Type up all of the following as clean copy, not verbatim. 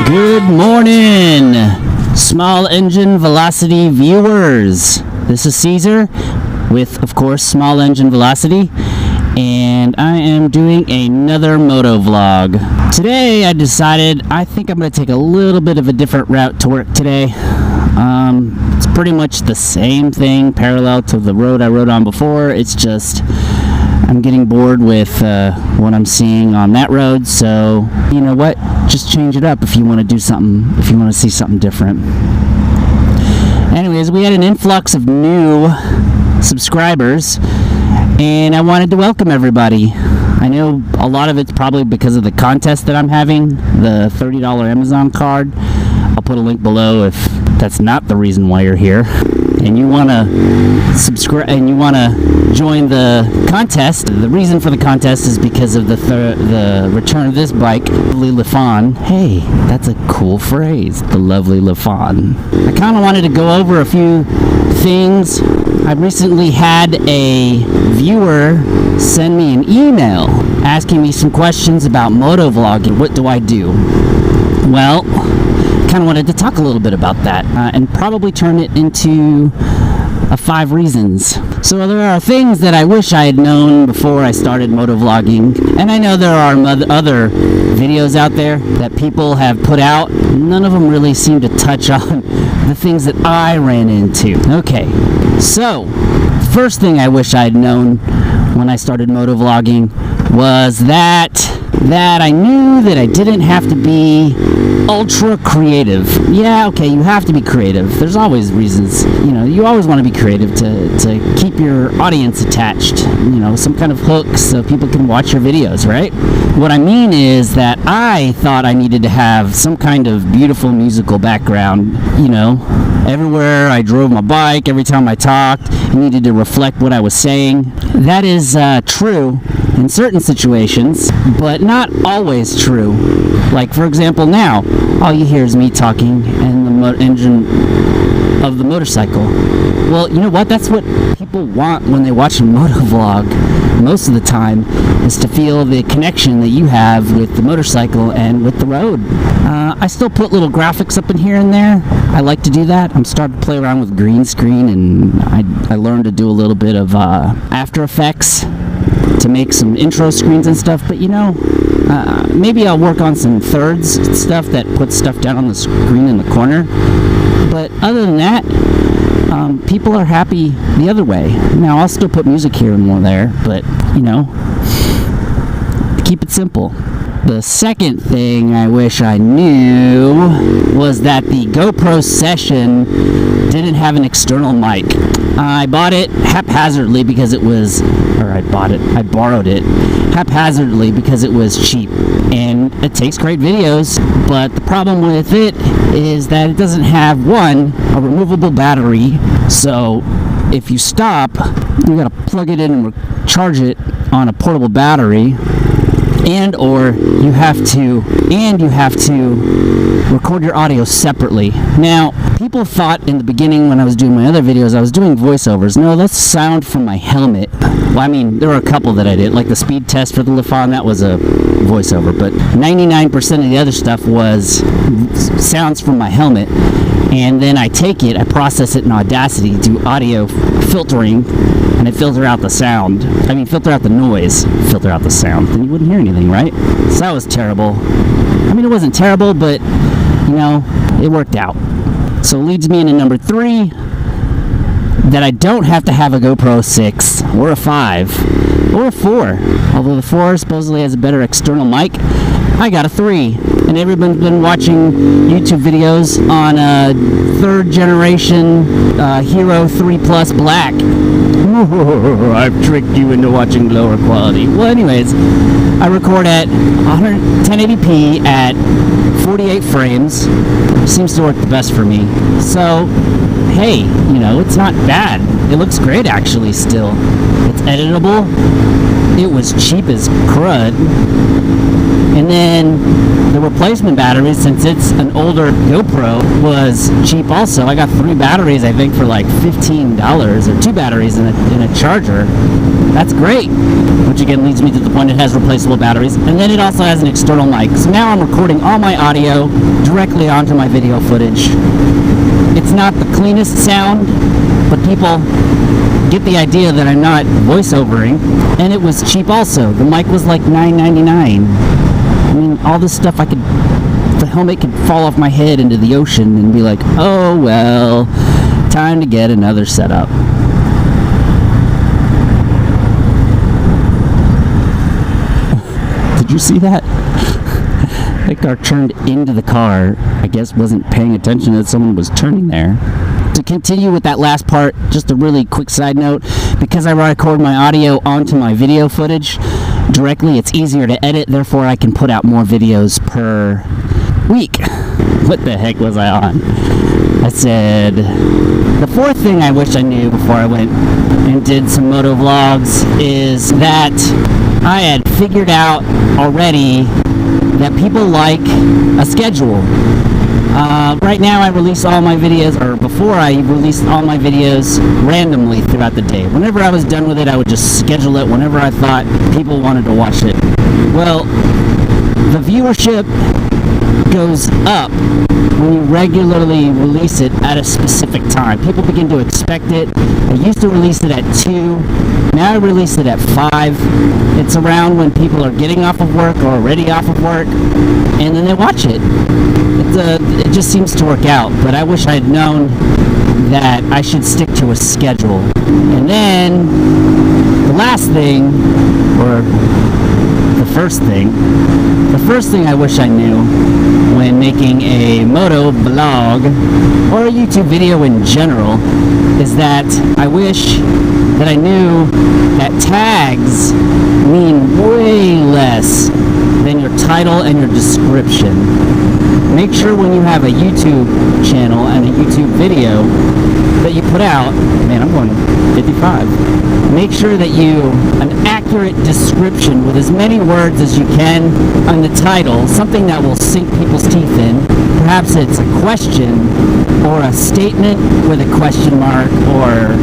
Good morning, small engine velocity viewers. This is Caesar with, of course, small engine velocity, and I am doing another moto vlog. Today I decided I think I'm going to take a little bit of a different route to work today. It's pretty much the same thing, parallel to the road I rode on before. It's just I'm getting bored with what I'm seeing on that road, so you know what, just change it up if you want to do something, if you want to see something different. Anyways, we had an influx of new subscribers and I wanted to welcome everybody. I know a lot of it's probably because of the contest that I'm having, the $30 Amazon card. I'll put a link below if that's not the reason why you're here and you want to subscribe and you want to join the contest. The reason for the contest is because of the return of this bike, lovely LaFawn. Hey, that's a cool phrase, the lovely LaFawn. I kind of wanted to go over a few things. I recently had a viewer send me an email asking me some questions about moto vlogging. What do I do? Well, kind of wanted to talk a little bit about that and probably turn it into 5 reasons. So there are things that I wish I had known before I started moto vlogging, and I know there are other videos out there that people have put out. None of them really seem to touch on the things that I ran into. Okay, so first thing I wish I had known when I started moto vlogging was that I knew that I didn't have to be ultra creative. Yeah, okay, you have to be creative. There's always reasons, you know, you always want to be creative to keep your audience attached, you know, some kind of hook so people can watch your videos, right? What I mean is that I thought I needed to have some kind of beautiful musical background, you know, everywhere I drove my bike, every time I talked, it needed to reflect what I was saying. That is true in certain situations, but not always true. Like, for example, now, all you hear is me talking and the engine of the motorcycle. Well, you know what? That's what people want when they watch a moto vlog most of the time, is to feel the connection that you have with the motorcycle and with the road. I still put little graphics up in here and there. I like to do that. I'm starting to play around with green screen, and I learned to do a little bit of After Effects to make some intro screens and stuff, but you know, maybe I'll work on some thirds stuff that puts stuff down on the screen in the corner. But other than that, people are happy the other way. Now, I'll still put music here and more there, but you know, keep it simple. The second thing I wish I knew was that the GoPro Session didn't have an external mic. I bought it haphazardly because it was, I borrowed it haphazardly because it was cheap. And it takes great videos, but the problem with it is that it doesn't have, one, a removable battery. So if you stop, you gotta plug it in and charge it on a portable battery. Or you have to record your audio separately. Now, people thought in the beginning when I was doing my other videos, I was doing voiceovers. No, that's sound from my helmet. Well, I mean, there were a couple that I did, like the speed test for the LaFawn, that was a voiceover, but 99% of the other stuff was sounds from my helmet. And then I take it, I process it in Audacity, do audio filtering, and it filter out the sound. I mean, filter out the noise, filter out the sound. Then you wouldn't hear anything, right? So that was terrible. I mean, it wasn't terrible, but, you know, it worked out. So it leads me into number 3, that I don't have to have a GoPro 6, or a 5, or a 4. Although the 4 supposedly has a better external mic, I got a 3. And everyone's been watching YouTube videos on a 3rd generation Hero 3 Plus Black. I've tricked you into watching lower quality. Well, anyways, I record at 1080p at 48 frames. Seems to work the best for me. So, hey, you know, it's not bad. It looks great actually still. It's editable. it was cheap as crud. And then the replacement batteries, since it's an older GoPro, was cheap also. I got 3 batteries, I think, for like $15, or 2 batteries in a charger. That's great. Which again leads me to the point it has replaceable batteries. And then it also has an external mic. So now I'm recording all my audio directly onto my video footage. It's not the cleanest sound, but people get the idea that I'm not voiceovering. And it was cheap also. The mic was like $9.99. I mean, all this stuff the helmet could fall off my head into the ocean and be like, oh well, time to get another setup. Did you see that? That car turned into the car. I guess wasn't paying attention that someone was turning there. To continue with that last part, just a really quick side note, because I record my audio onto my video footage directly, it's easier to edit, therefore I can put out more videos per week. What the heck was I on? I said, the fourth thing I wish I knew before I went and did some moto vlogs is that I had figured out already that people like a schedule. Right now I release all my videos, or before I released all my videos randomly throughout the day. Whenever I was done with it, I would just schedule it whenever I thought people wanted to watch it. Well, the viewership goes up when you regularly release it at a specific time. People begin to expect it. I used to release it at 2. Now I release it at 5. It's around when people are getting off of work or already off of work, and then they watch it. It just seems to work out, but I wish I had known that I should stick to a schedule. And then the last thing, or the first thing I wish I knew when making a moto vlog or a YouTube video in general is that I wish that I knew that tags mean way less than your title and your description. Make sure when you have a YouTube channel and a YouTube video that you put out, man, I'm going 55. Make sure that an accurate description with as many words as you can on the title, something that will sink people's teeth in. Perhaps it's a question or a statement with a question mark or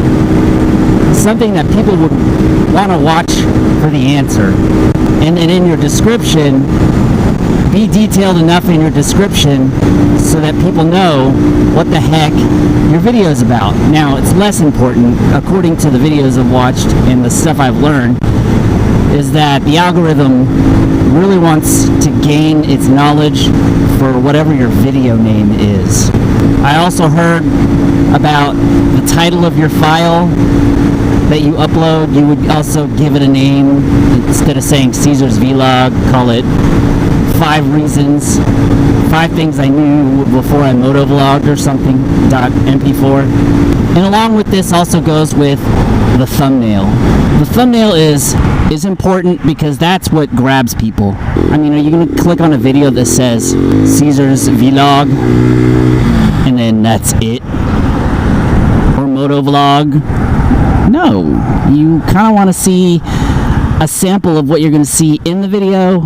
something that people would want to watch for the answer. And then in your description, be detailed enough in your description so that people know what the heck your video is about. Now, it's less important, according to the videos I've watched and the stuff I've learned, is that the algorithm really wants to gain its knowledge for whatever your video name is. I also heard about the title of your file that you upload. You would also give it a name. Instead of saying Caesar's Vlog, call it 5 things I knew before I motovlogged or something, .mp4. And along with this also goes with the thumbnail. The thumbnail is important because that's what grabs people. I mean, are you going to click on a video that says Caesar's Vlog and then that's it? Or motovlog? No. You kind of want to see a sample of what you're going to see in the video.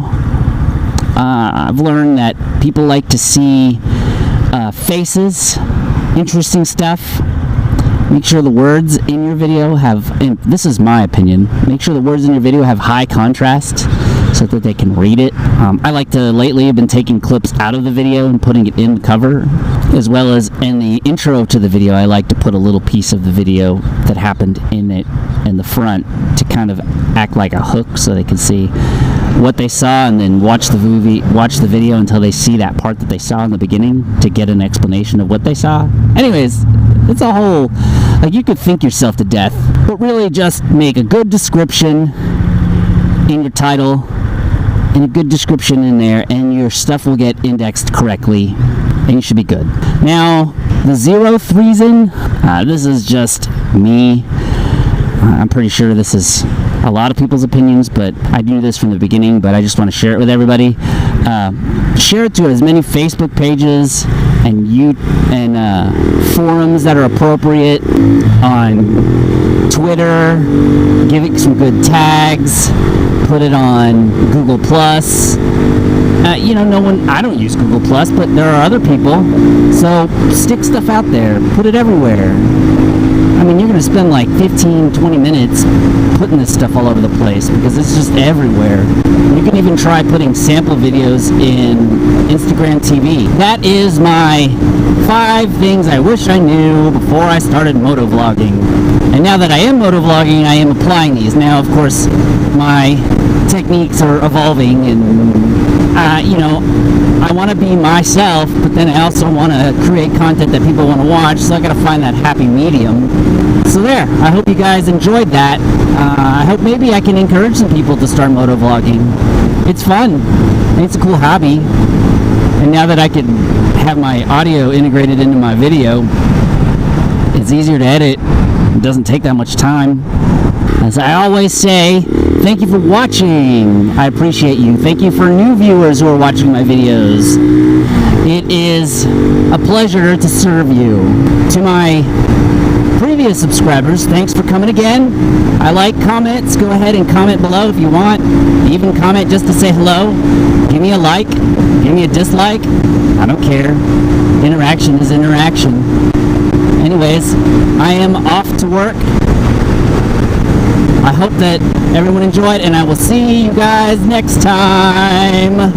I've learned that people like to see faces, interesting stuff. Make sure the words in your video have, and this is my opinion, make sure the words in your video have high contrast so that they can read it. I like to, lately, have been taking clips out of the video and putting it in the cover, as well as in the intro to the video. I like to put a little piece of the video that happened in it in the front to kind of act like a hook so they can see what they saw, and then watch the video until they see that part that they saw in the beginning to get an explanation of what they saw. Anyways, it's a whole, like, you could think yourself to death, but really just make a good description in your title and a good description in there, and your stuff will get indexed correctly and you should be good. Now, the 0th reason, this is just me. I'm pretty sure this is a lot of people's opinions, but I do this from the beginning, but I just want to share it with everybody. Share it to as many Facebook pages and forums that are appropriate, on Twitter. Give it some good tags. Put it on Google Plus. I don't use Google Plus, but there are other people. So stick stuff out there. Put it everywhere. I mean, you're going to spend like 15, 20 minutes putting this stuff all over the place because it's just everywhere. You can even try putting sample videos in Instagram TV. That is my 5 things I wish I knew before I started motovlogging. And now that I am motovlogging, I am applying these. Now, of course, my techniques are evolving, and I want to be myself, but then I also want to create content that people want to watch, so I got to find that happy medium. So there, I hope you guys enjoyed that. I hope maybe I can encourage some people to start motovlogging. It's fun. It's a cool hobby. And now that I can have my audio integrated into my video, it's easier to edit. It doesn't take that much time. As I always say, thank you for watching. I appreciate you. Thank you for new viewers who are watching my videos. It is a pleasure to serve you. To my previous subscribers, thanks for coming again. I like comments. Go ahead and comment below if you want. Even comment just to say hello. Give me a like. Give me a dislike. I don't care. Interaction is interaction. Anyways, I am off to work. I hope that everyone enjoyed, and I will see you guys next time.